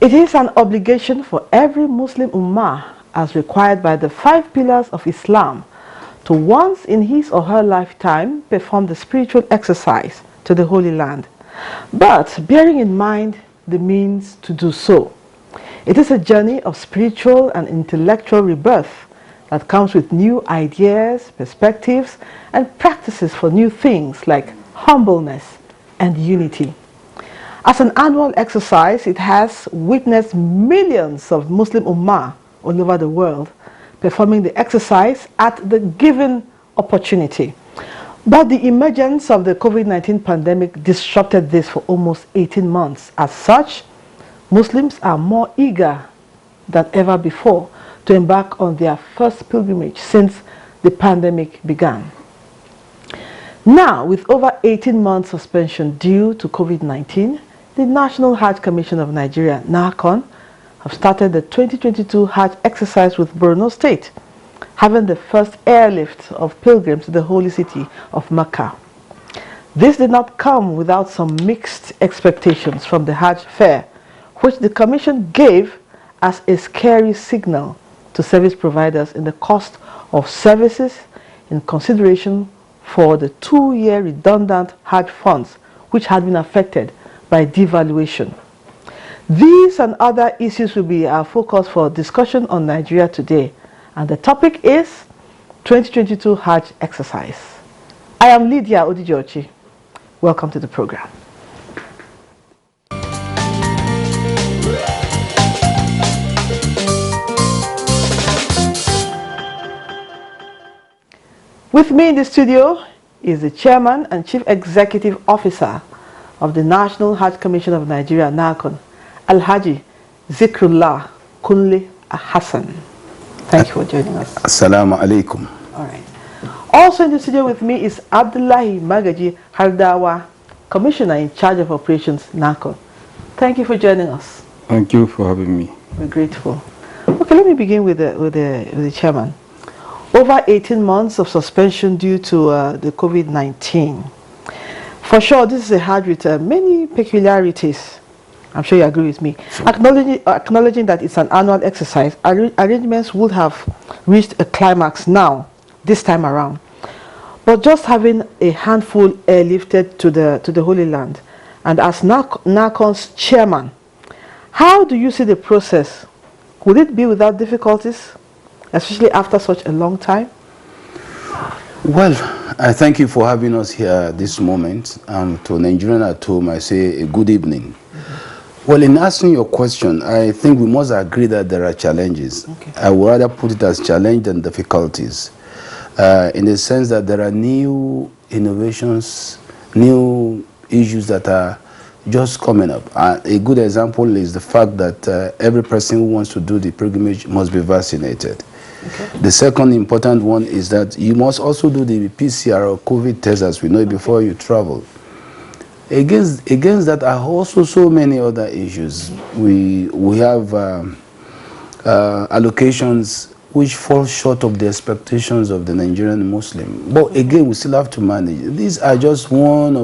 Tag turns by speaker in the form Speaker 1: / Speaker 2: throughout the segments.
Speaker 1: It is an obligation for every Muslim Ummah, as required by the 5 pillars of Islam, to once in his or her lifetime perform the spiritual exercise to the Holy Land, but bearing in mind the means to do so. It is a journey of spiritual and intellectual rebirth that comes with new ideas, perspectives, and practices for new things like humbleness and unity. As an annual exercise, it has witnessed millions of Muslim Ummah all over the world performing the exercise at the given opportunity. But the emergence of the COVID-19 pandemic disrupted this for almost 18 months. As such, Muslims are more eager than ever before to embark on their first pilgrimage since the pandemic began. Now, with over 18 months suspension due to COVID-19, the National Hajj Commission of Nigeria, NAHCON, have started the 2022 Hajj exercise with Borno State, having the first airlift of pilgrims to the holy city of Mecca. This did not come without some mixed expectations from the Hajj fair, which the Commission gave as a scary signal to service providers in the cost of services in consideration for the 2-year redundant Hajj funds which had been affected by devaluation. These and other issues will be our focus for discussion on Nigeria Today, and the topic is 2022 Hajj exercise. I am Lydia Odijochi. Welcome to the program. With me in the studio is the Chairman and Chief Executive Officer of the National Hajj Commission of Nigeria, NAHCON, Alhaji Zikrullah Kunle Hassan. Thank you for joining us.
Speaker 2: Assalamu alaikum.
Speaker 1: All right. Also in the studio with me is Abdullahi Magaji Hardawa, Commissioner in charge of operations, NAHCON. Thank you for joining us.
Speaker 3: Thank you for having me.
Speaker 1: We're grateful. Okay, let me begin with the chairman. Over 18 months of suspension due to the COVID-19. For sure, this is a Hajj with many peculiarities. I'm sure you agree with me. Sure. Acknowledging that it's an annual exercise, arrangements would have reached a climax now, this time around. But just having a handful airlifted to the Holy Land, and as NAHCON's chairman, how do you see the process? Would it be without difficulties, especially after such a long time?
Speaker 2: Well, I thank you for having us here at this moment. To Nigerian at home, I say a good evening. Well, in answering your question, I think we must agree that there are challenges. Okay. I would rather put it as challenge than difficulties, in the sense that there are new innovations, new issues that are just coming up. A good example is the fact that every person who wants to do the pilgrimage must be vaccinated. Okay. The second important one is that you must also do the PCR or COVID test, as we know, before you travel. Against that are also so many other issues. We have allocations which fall short of the expectations of the Nigerian Muslim. But again, we still have to manage. These are just some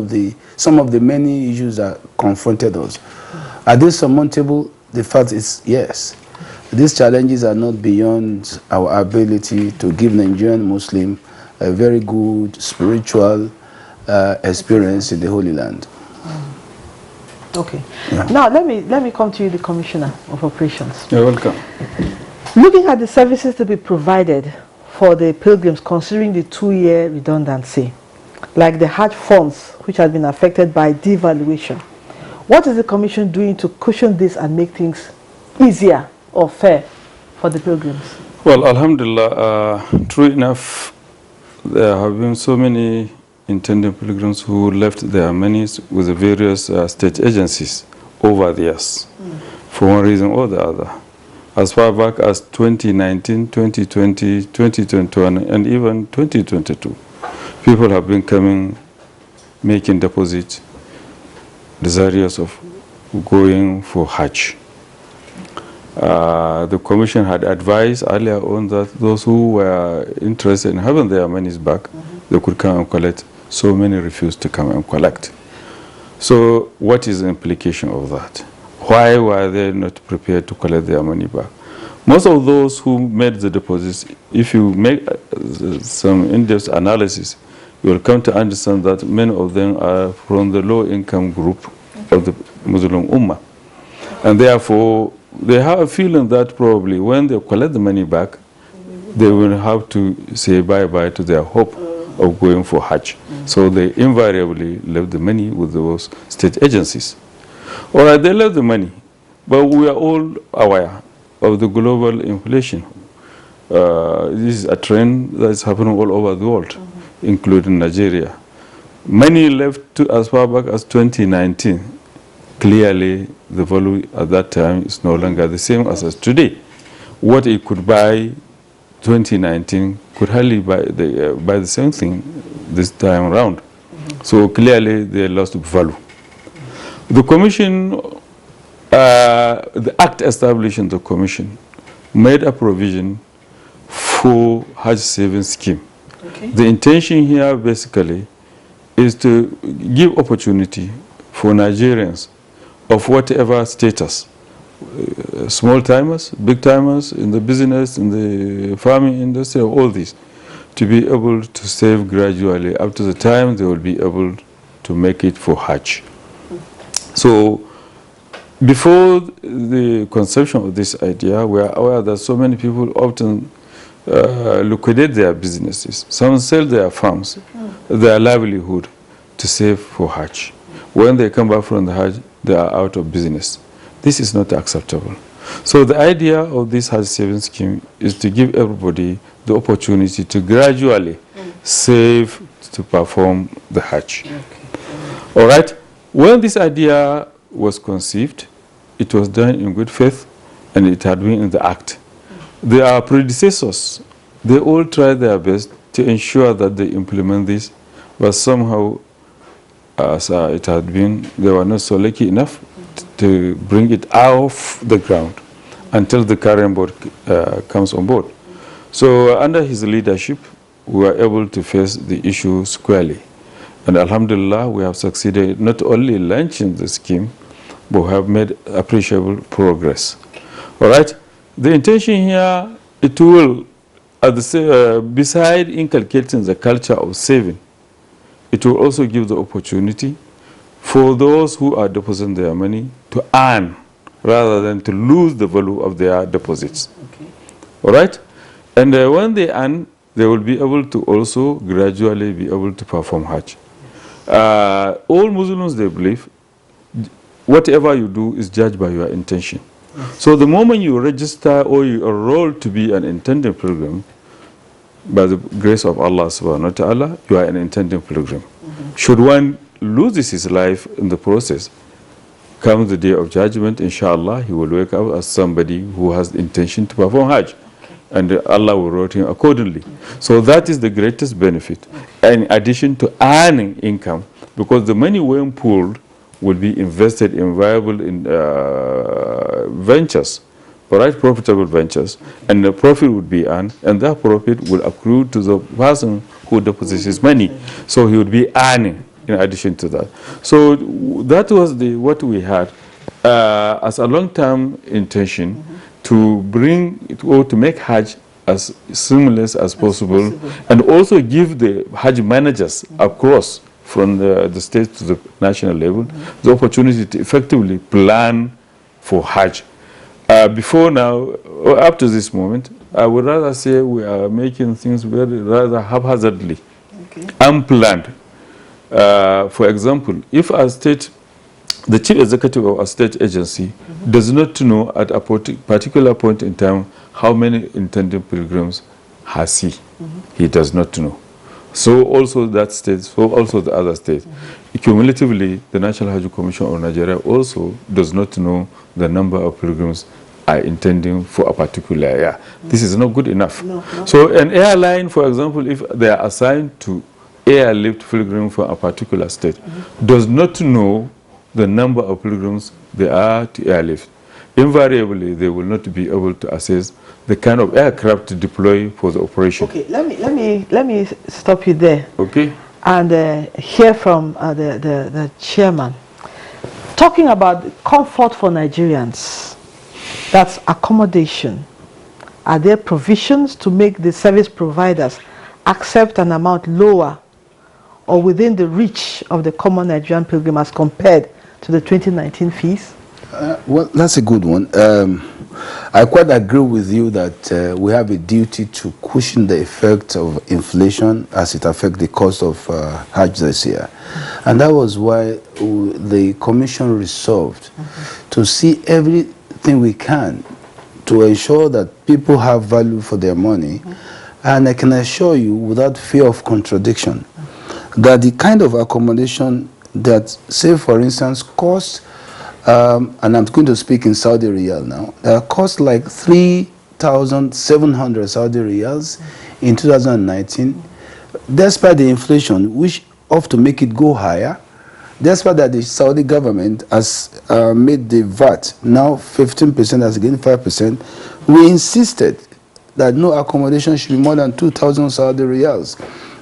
Speaker 2: of the many issues that confronted us. Are they surmountable? The fact is yes. These challenges are not beyond our ability to give Nigerian Muslim a very good spiritual experience in the Holy Land.
Speaker 1: Okay. Yeah. Now let me come to you, the Commissioner of Operations.
Speaker 3: You're welcome.
Speaker 1: Looking at the services to be provided for the pilgrims, considering the 2-year redundancy, like the Hajj funds which have been affected by devaluation, what is the Commission doing to cushion this and make things easier or fair for the pilgrims?
Speaker 3: Well, Alhamdulillah, true enough, there have been so many intended pilgrims who left their monies with the various state agencies over the years, for one reason or the other. As far back as 2019, 2020, 2021, and even 2022, people have been coming, making deposits, desirous of going for Hajj. The Commission had advised earlier on that those who were interested in having their monies back, they could come and collect. So many refused to come and collect. So what is the implication of that? Why were they not prepared to collect their money back? Most of those who made the deposits, if you make some in-depth analysis, you will come to understand that many of them are from the low-income group of the Muslim Ummah. And therefore, they have a feeling that probably when they collect the money back, they will have to say bye-bye to their hope of going for Hajj. So they invariably left the money with those state agencies. All right, they left the money, but we are all aware of the global inflation. This is a trend that is happening all over the world, including Nigeria. Money left to as far back as 2019. Clearly, the value at that time is no longer the same as today. What it could buy 2019 could hardly buy the same thing this time around. So clearly, they lost value. The commission, the act establishing the commission, made a provision for Hajj savings scheme.
Speaker 1: Okay.
Speaker 3: The intention here basically is to give opportunity for Nigerians of whatever status, small timers, big timers, in the business, in the farming industry, all these, to be able to save gradually up to the time they will be able to make it for Hajj. So, before the conception of this idea, we are aware that so many people often liquidate their businesses. Some sell their farms, their livelihood, to save for Hajj. When they come back from the Hajj, they are out of business. This is not acceptable. So the idea of this Hajj savings scheme is to give everybody the opportunity to gradually save to perform the Hajj.
Speaker 1: Okay.
Speaker 3: All right? When this idea was conceived, it was done in good faith, and it had been in the act. Their predecessors, they all tried their best to ensure that they implement this, but somehow, as it had been, they were not so lucky enough to bring it off the ground until the current board comes on board. So under his leadership, we were able to face the issue squarely. And alhamdulillah, we have succeeded not only in launching the scheme, but we have made appreciable progress. All right? The intention here, it will, beside inculcating the culture of saving, it will also give the opportunity for those who are depositing their money to earn rather than to lose the value of their deposits.
Speaker 1: Okay.
Speaker 3: All right? And when they earn, they will be able to also gradually be able to perform Hajj. All Muslims, they believe, whatever you do is judged by your intention. So the moment you register or you enroll to be an intended pilgrim, by the grace of Allah subhanahu wa ta'ala, you are an intended pilgrim. Should one lose his life in the process, comes the day of judgment, inshallah, he will wake up as somebody who has the intention to perform Hajj. And Allah will reward him accordingly. So that is the greatest benefit, in addition to earning income, because the money when pooled will be invested in viable ventures, right, profitable ventures, and the profit would be earned, and that profit will accrue to the person who deposits his money. So he would be earning in addition to that. So that was what we had as a long-term intention, to bring it, or to make Hajj as seamless as possible, and also give the Hajj managers across from the state to the national level the opportunity to effectively plan for Hajj. Before now, or up to this moment, I would rather say we are making things rather haphazardly, unplanned. For example, if a state, the chief executive of a state agency does not know at a particular point in time how many intended pilgrims has he. He does not know. So also that state, so also the other states. Cumulatively, the National Hajj Commission of Nigeria also does not know the number of pilgrims are intending for a particular year. This is not good enough.
Speaker 1: No.
Speaker 3: So an airline, for example, if they are assigned to airlift pilgrims for a particular state, does not know the number of pilgrims they are to airlift, invariably they will not be able to assess the kind of aircraft to deploy for the operation.
Speaker 1: Okay, let me stop you there.
Speaker 3: Okay.
Speaker 1: And hear from the chairman. Talking about comfort for Nigerians, that's accommodation. Are there provisions to make the service providers accept an amount lower or within the reach of the common Nigerian pilgrim as compared to the 2019 fees?
Speaker 2: Well, that's a good one. I quite agree with you that we have a duty to cushion the effect of inflation as it affects the cost of Hajj this year. And that was why the Commission resolved to see everything we can to ensure that people have value for their money. And I can assure you, without fear of contradiction, that the kind of accommodation that, say for instance, costs, and I'm going to speak in Saudi Riyal now, cost like 3,700 Saudi Riyals in 2019, despite the inflation, which ought to make it go higher, despite that the Saudi government has made the VAT now 15% as against 5%, we insisted that no accommodation should be more than 2,000 Saudi Riyals.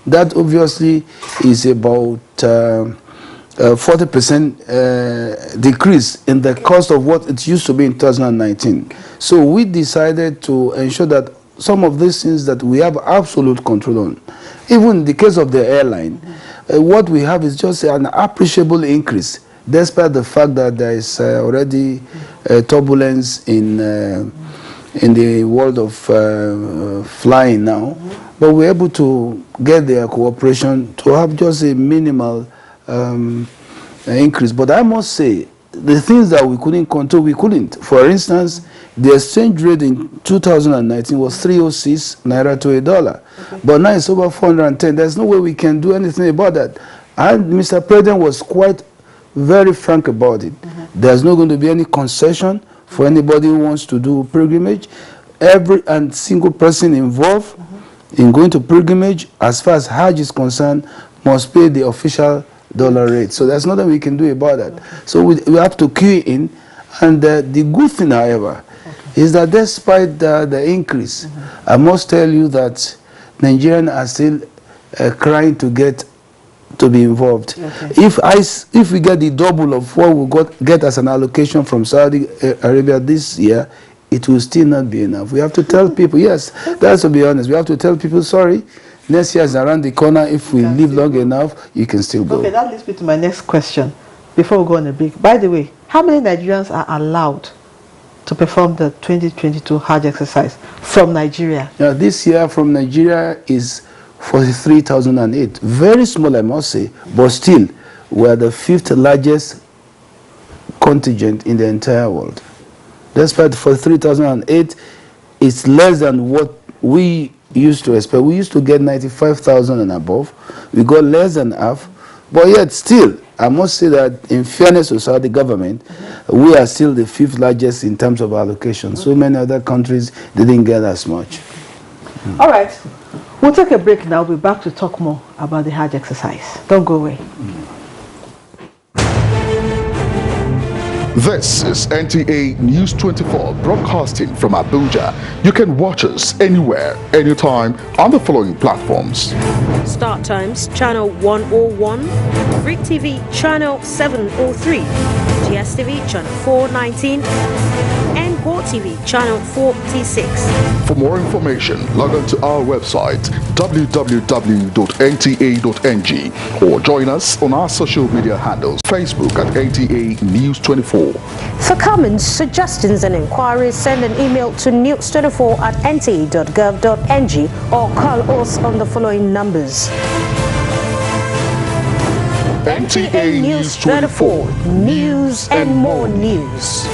Speaker 2: That obviously is about 40% decrease in the cost of what it used to be in 2019. So we decided to ensure that some of these things that we have absolute control on, even in the case of the airline, what we have is just an appreciable increase, despite the fact that there is already turbulence in the world of flying now. But we're able to get their cooperation to have just a minimal increase. But I must say, the things that we couldn't control, we couldn't. For instance, the exchange rate in 2019 was 306 naira to $1. But now it's over 410. There's no way we can do anything about that. And Mr. President was quite very frank about it. There's not going to be any concession for anybody who wants to do pilgrimage. Every and single person involved in going to pilgrimage, as far as Hajj is concerned, must pay the official dollar rate. So there's nothing we can do about that. So we have to key in. And the good thing, however, is that despite the increase, I must tell you that Nigerians are still crying to get to be involved. If we get the double of what we get as an allocation from Saudi Arabia this year, it will still not be enough. We have to tell people, yes, that's to be honest, we have to tell people, sorry, next year is around the corner. If we live long enough, you can still go.
Speaker 1: Okay, that leads me to my next question before we go on a break. By the way, how many Nigerians are allowed to perform the 2022 Hajj exercise from Nigeria?
Speaker 2: Now, this year from Nigeria is 43,008. Very small, I must say, but still, we're the 5th largest contingent in the entire world. Despite 43,008, it's less than what we used to expect. We used to get 95,000 and above. We got less than half. But yet still, I must say that in fairness to Saudi government, we are still the 5th largest in terms of allocation. So many other countries didn't get as much.
Speaker 1: All right. We'll take a break now. We'll be back to talk more about the Hajj exercise. Don't go away.
Speaker 4: This is NTA News 24 broadcasting from Abuja. You can watch us anywhere, anytime on the following platforms.
Speaker 5: Start Times Channel 101, Freak TV Channel 703, GSTV Channel 419, and Go TV Channel 46.
Speaker 4: For more information, log on to our website www.nta.ng or join us on our social media handles, Facebook at NTA News 24.
Speaker 5: For comments, suggestions and inquiries, send an email to news24@nta.gov.ng or call us on the following numbers.
Speaker 4: NTA News 24.
Speaker 5: News and more news.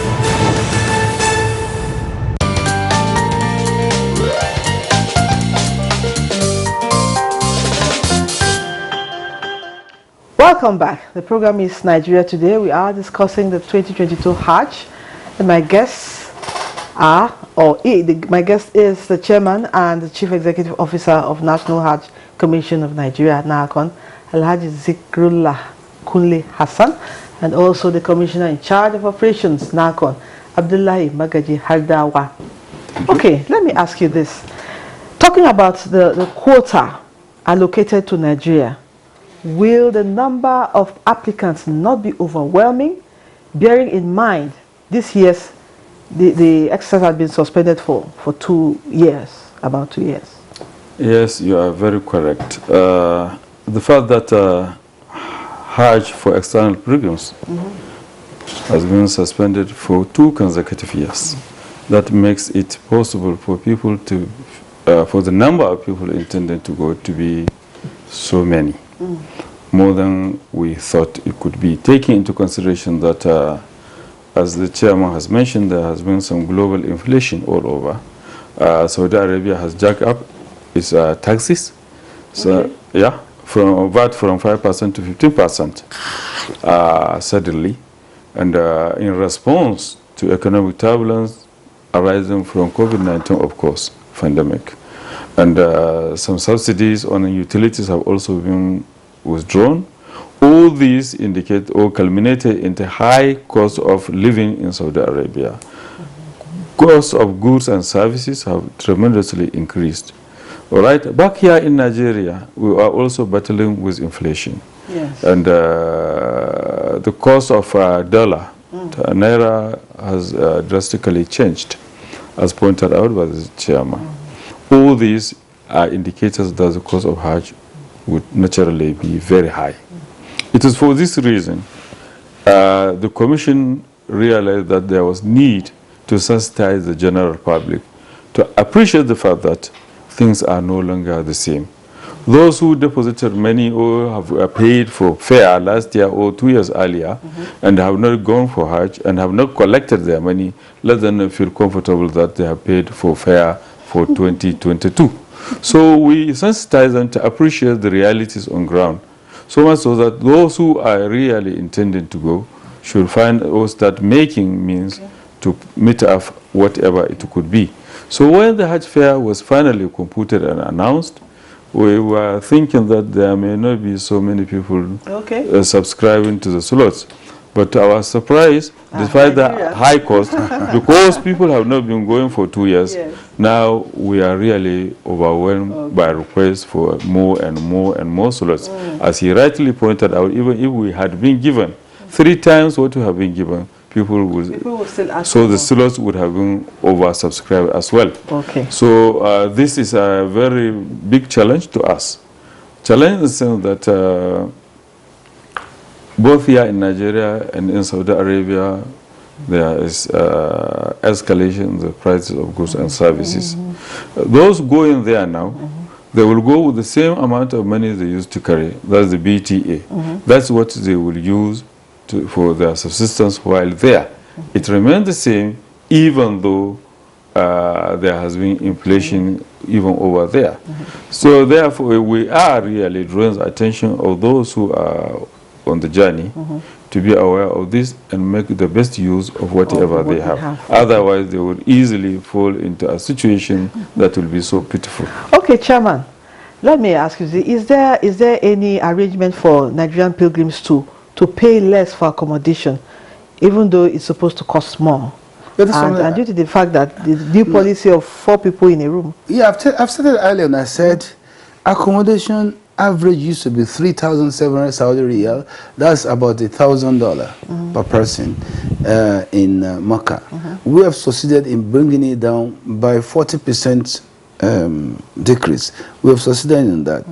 Speaker 1: Welcome back. The program is Nigeria Today. We are discussing the 2022 Hajj, and my guests are, my guest is the chairman and the chief executive officer of National Hajj Commission of Nigeria, NACON, Alhaji Zikrullah Kunle Hassan, and also the commissioner in charge of operations, NACON, Abdullahi Magaji Hardawa. Okay, let me ask you this. Talking about the quota allocated to Nigeria, will the number of applicants not be overwhelming bearing in mind this year's the exercise had been suspended for 2 years, about 2 years.
Speaker 3: Yes, you are very correct. The fact that Hajj for external pilgrims has been suspended for 2 consecutive years. That makes it possible for people to, for the number of people intended to go to be so many, more than we thought it could be, taking into consideration that, as the chairman has mentioned, there has been some global inflation all over. Saudi Arabia has jacked up its taxes, so yeah, from VAT from 5% to 15% suddenly, and in response to economic turbulence arising from COVID-19, of course, pandemic. And some subsidies on utilities have also been withdrawn. All these indicate or culminated into high cost of living in Saudi Arabia. Costs of goods and services have tremendously increased. All right, back here in Nigeria, we are also battling with inflation.
Speaker 1: Yes.
Speaker 3: And the cost of dollar to naira has drastically changed, as pointed out by the chairman. All these are indicators that the cost of Hajj would naturally be very high. It is for this reason the Commission realized that there was need to sensitize the general public to appreciate the fact that things are no longer the same. Those who deposited money or have paid for fare last year or 2 years earlier and have not gone for Hajj and have not collected their money, let them feel comfortable that they have paid for fare for 2022. So we sensitize them to appreciate the realities on ground, so much so that those who are really intending to go should find or start making means to meet up whatever it could be. So when the Hajj fair was finally computed and announced, we were thinking that there may not be so many people subscribing to the slots. But to our surprise, despite the high cost, because people have not been going for 2 years, now we are really overwhelmed by requests for more and more and more slots. As he rightly pointed out, even if we had been given 3 times what we have been given, people would
Speaker 1: still ask
Speaker 3: so the slots would have been oversubscribed as well. So this is a very big challenge to us. Challenge in the sense that both here in Nigeria and in Saudi Arabia, there is escalation in the prices of goods and services. Those going there now, they will go with the same amount of money they used to carry. That's the BTA. That's what they will use for their subsistence while there. It remains the same, even though there has been inflation even over there. So therefore, we are really drawing the attention of those who are on the journey to be aware of this and make the best use of whatever they have. Otherwise, they will easily fall into a situation that will be so pitiful.
Speaker 1: Okay, Chairman, let me ask you, is there any arrangement for Nigerian pilgrims to pay less for accommodation, even though it's supposed to cost more? And due to the fact that the new policy of 4 people in a room.
Speaker 2: Yeah, I've said it earlier, and I said accommodation average used to be 3,700 Saudi riyal. That's about $1,000 per person in Makkah. We have succeeded in bringing it down by 40% decrease. We have succeeded in that.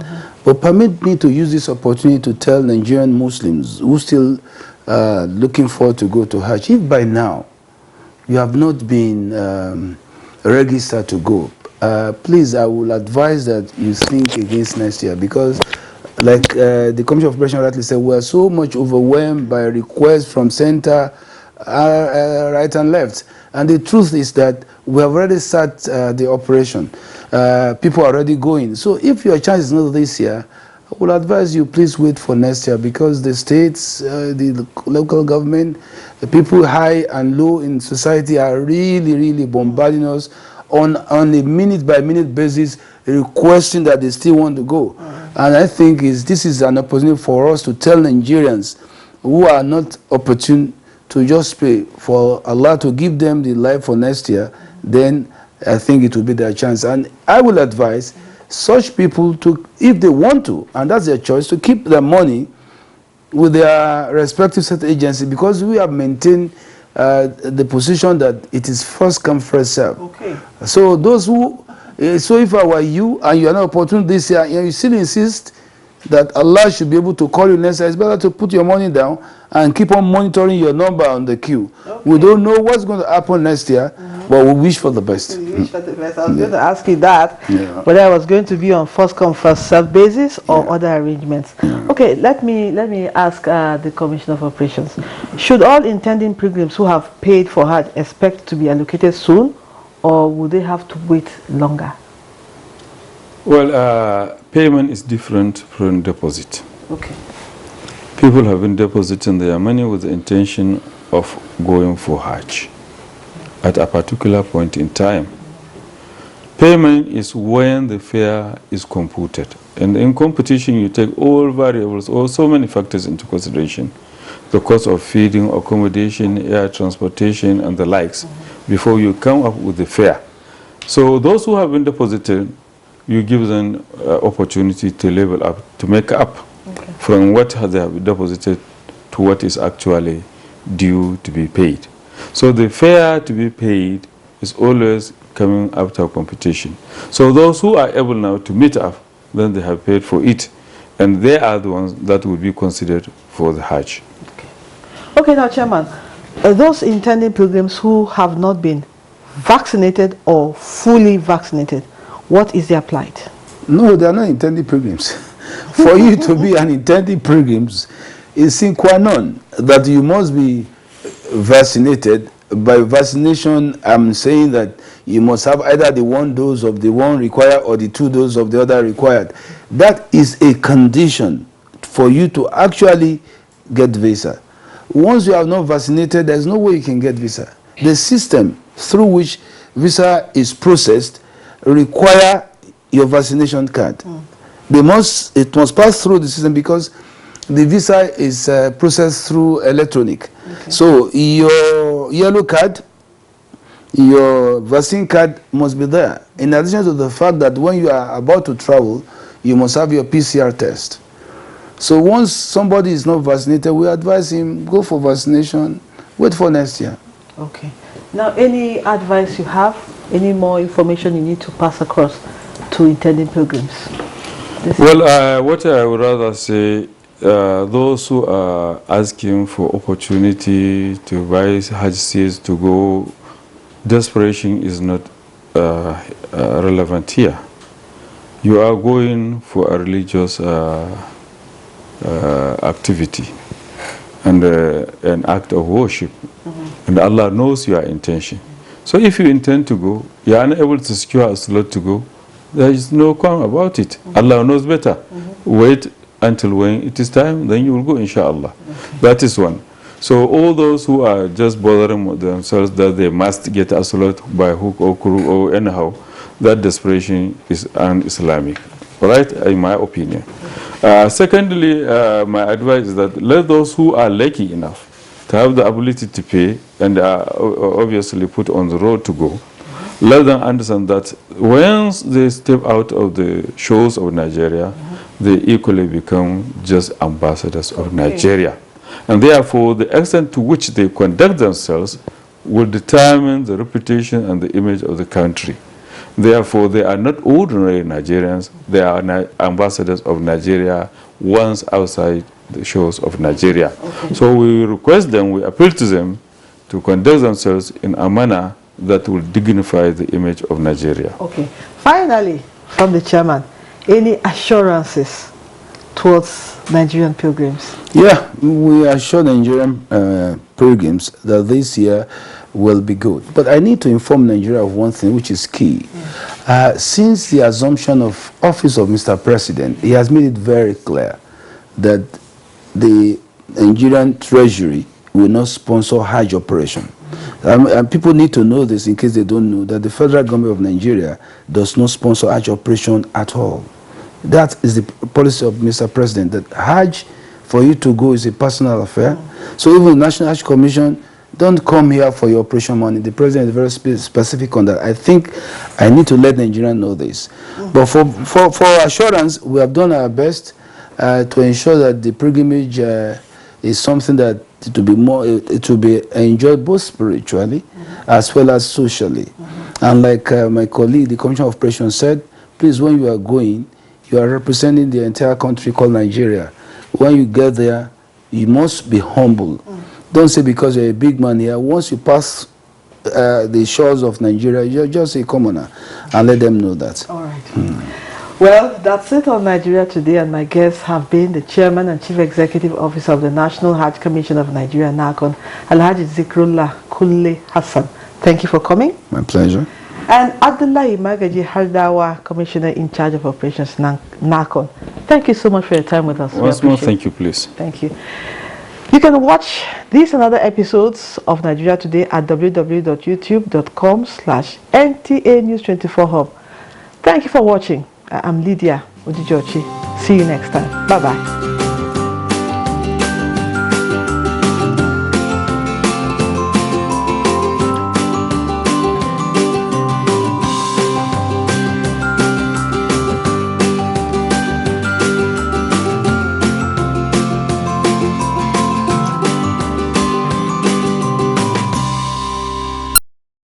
Speaker 2: But permit me to use this opportunity to tell Nigerian Muslims who still looking forward to go to Hajj, if by now you have not been registered to go, please, I will advise that you think against next year, because like the Commission of Operation rightly said, we are so much overwhelmed by requests from center, right and left. And the truth is that we have already started the operation. People are already going. So if your chance is not this year, I will advise you, please wait for next year, because the states, the local government, the people high and low in society are really bombarding us on a minute-by-minute basis, requesting that they still want to go. And I think this is an opportunity for us to tell Nigerians who are not opportune to just pay for Allah to give them the life for next year. Then I think it will be their chance. And I will advise such people to, if they want to, and that's their choice, to keep their money with their respective state agency, because we have maintained the position that it is first come, first serve.
Speaker 1: Okay.
Speaker 2: So those who, so if I were you and you are not opportune this year, and you still insist that Allah should be able to call you next year, it's better to put your money down and keep on monitoring your number on the queue. Okay. We don't know what's going to happen next year, but we wish for the best.
Speaker 1: We wish for the best. I was going to ask you that,
Speaker 2: Yeah.
Speaker 1: whether I was going to be on first come, first serve basis or other arrangements. Okay, let me ask the Commissioner of Operations. Should all intending pilgrims who have paid for Hajj expect to be allocated soon, or would they have to wait longer?
Speaker 3: Well, payment is different from deposit.
Speaker 1: Okay.
Speaker 3: People have been depositing their money with the intention of going for Hajj at a particular point in time. Payment is when the fare is computed. And in competition, you take all variables, or so many factors into consideration. The cost of feeding, accommodation, air transportation, and the likes, before you come up with the fare. So those who have been deposited, you give them opportunity to level up, to make up from what they have deposited to what is actually due to be paid. So the fare to be paid is always coming after competition. So those who are able now to meet up, then they have paid for it, and they are the ones that will be considered for the Hajj.
Speaker 1: Okay, now, Chairman, those intending pilgrims who have not been vaccinated or fully vaccinated, what is their plight?
Speaker 2: No, they are not intending pilgrims. For you to be an intending pilgrim, it's sine qua non that you must be vaccinated. By vaccination, I'm saying that you must have either the 1 dose of the one required or the 2 doses of the other required. That is a condition for you to actually get visa. Once you are not vaccinated, there's no way you can get visa. The system through which visa is processed require your vaccination card. It must pass through the system, because the visa is processed through electronic. Okay. So your yellow card, your vaccine card must be there. In addition to the fact that when you are about to travel, you must have your PCR test. So once somebody is not vaccinated, we advise him, go for vaccination, wait for next year.
Speaker 1: Okay. Now, any advice you have, any more information you need to pass across to intending pilgrims?
Speaker 3: Well, what I would rather say, those who are asking for opportunity to buy Hajj seats to go, desperation is not relevant here. You are going for a religious activity and an act of worship, and Allah knows your intention. So if you intend to go, you are unable to secure a slot to go, there is no qualm about it. Allah knows better. Wait until when it is time, then you will go, inshallah. That is one. So all those who are just bothering themselves that they must get a slot by hook or crook or anyhow, that desperation is un-Islamic, right, in my opinion. Secondly, my advice is that let those who are lucky enough to have the ability to pay and are obviously put on the road to go, let them understand that once they step out of the shores of Nigeria, they equally become just ambassadors of Nigeria. And therefore, the extent to which they conduct themselves will determine the reputation and the image of the country. Therefore, they are not ordinary Nigerians, they are ambassadors of Nigeria once outside the shores of Nigeria. So we request them, we appeal to them to conduct themselves in a manner that will dignify the image of Nigeria.
Speaker 1: Okay. Finally, from the chairman, any assurances towards Nigerian pilgrims? Yeah,
Speaker 2: we assure Nigerian pilgrims that this year will be good. But I need to inform Nigeria of one thing which is key. Since the assumption of office of Mr. President, he has made it very clear that the Nigerian Treasury will not sponsor Hajj operation. And people need to know this in case they don't know, that the federal government of Nigeria does not sponsor Hajj operation at all. That is the policy of Mr. President, that Hajj, for you to go, is a personal affair. So even the National Hajj Commission, don't come here for your operation money. The president is very specific on that. I think I need to let Nigerians know this. But for assurance, we have done our best. to ensure that the pilgrimage is something that it will be enjoyed both spiritually as well as socially. And like my colleague, the Commissioner of Operations said, please, when you are going, you are representing the entire country called Nigeria. When you get there, you must be humble. Don't say because you're a big man here. Once you pass the shores of Nigeria, you're just a commoner, and let them know that.
Speaker 1: All right. Well, that's it on Nigeria Today, and my guests have been the Chairman and Chief Executive Officer of the National Hajj Commission of Nigeria, NACON, Alhaji Zikrullah Kunle Hassan. Thank you for coming.
Speaker 2: My pleasure.
Speaker 1: And Abdullahi Magaji Haldawa, Commissioner in charge of Operations NACON. Thank you so much for your time with us.
Speaker 3: Once more, thank you, please.
Speaker 1: Thank you. You can watch these and other episodes of Nigeria Today at www.youtube.com/NTA News 24 Hub. Thank you for watching. I'm Lydia Ojijochi. See you next time. Bye-bye.